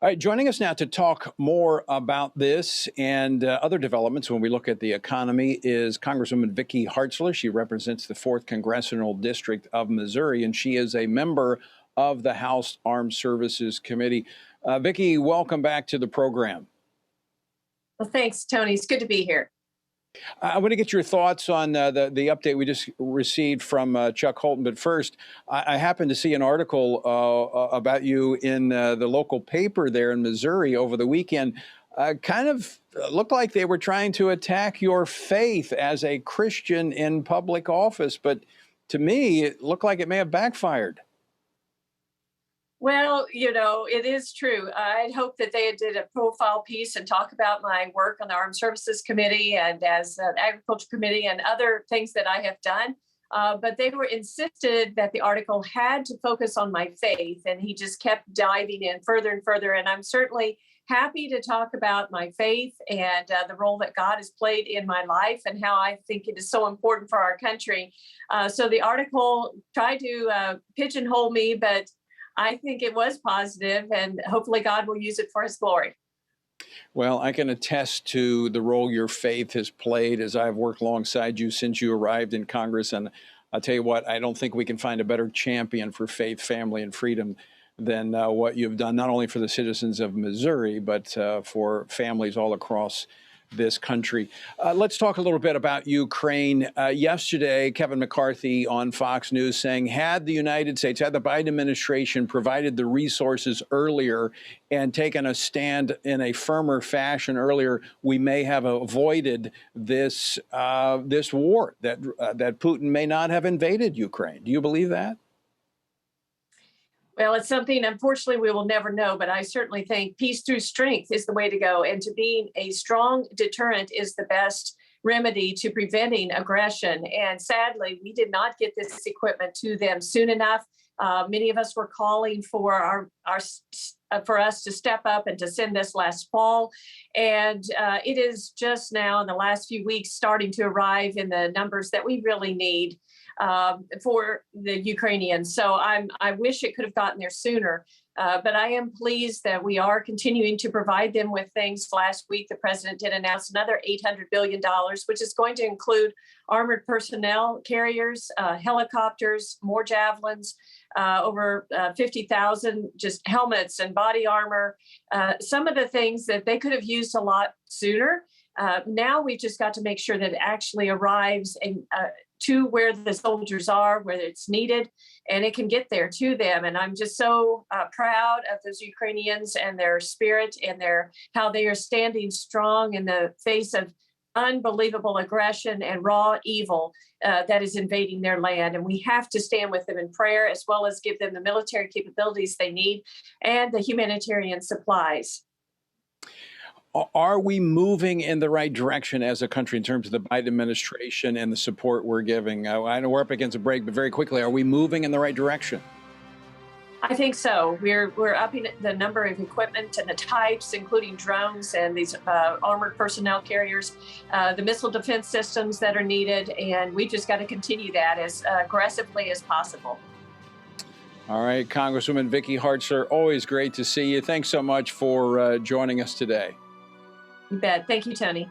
All right, joining us now to talk more about this and other developments when we look at the economy is Congresswoman Vicky Hartzler. She represents the 4th Congressional District of Missouri, and she is a member of the House Armed Services Committee. Vicky, welcome back to the program. Well, thanks, Tony. It's good to be here. I want to get your thoughts on the update we just received from Chuck Holton. But first, I happened to see an article about you in the local paper there in Missouri over the weekend. Kind of looked like they were trying to attack your faith as a Christian in public office. But to me, it looked like it may have backfired. Well, it is true. I'd hoped that they did a profile piece and talk about my work on the Armed Services Committee and as an Agriculture Committee and other things that I have done. But they were insisted that the article had to focus on my faith, and he just kept diving in further and further. And I'm certainly happy to talk about my faith and the role that God has played in my life and how I think it is so important for our country. So the article tried to pigeonhole me, but I think it was positive, and hopefully God will use it for his glory. Well, I can attest to the role your faith has played as I've worked alongside you since you arrived in Congress. And I'll tell you what, I don't think we can find a better champion for faith, family, and freedom than what you've done, not only for the citizens of Missouri, but for families all across this country. Let's talk a little bit about Ukraine. Yesterday, Kevin McCarthy on Fox News saying, had the United States, had the Biden administration provided the resources earlier and taken a stand in a firmer fashion earlier, we may have avoided this this war, that Putin may not have invaded Ukraine. Do you believe that? Well, it's something, unfortunately, we will never know, but I certainly think peace through strength is the way to go. And to being a strong deterrent is the best remedy to preventing aggression. And sadly, we did not get this equipment to them soon enough. Many of us were calling for for us to step up and to send this last fall. And it is just now in the last few weeks starting to arrive in the numbers that we really need for the Ukrainians. So I wish it could have gotten there sooner. But I am pleased that we are continuing to provide them with things. Last week, the president did announce another $800 billion, which is going to include armored personnel carriers, helicopters, more javelins, over 50,000 just helmets and body armor. Some of the things that they could have used a lot sooner. Now we've just got to make sure that it actually arrives and to where the soldiers are, where it's needed, and it can get there to them. And I'm just so proud of those Ukrainians and their spirit and how they are standing strong in the face of unbelievable aggression and raw evil that is invading their land. And we have to stand with them in prayer, as well as give them the military capabilities they need and the humanitarian supplies. Are we moving in the right direction as a country in terms of the Biden administration and the support we're giving? I know we're up against a break, but very quickly, are we moving in the right direction? I think so. We're upping the number of equipment and the types, including drones and these armored personnel carriers, the missile defense systems that are needed, and we just got to continue that as aggressively as possible. All right, Congresswoman Vicky Hartzler, always great to see you. Thanks so much for joining us today. You bet. Thank you, Tony.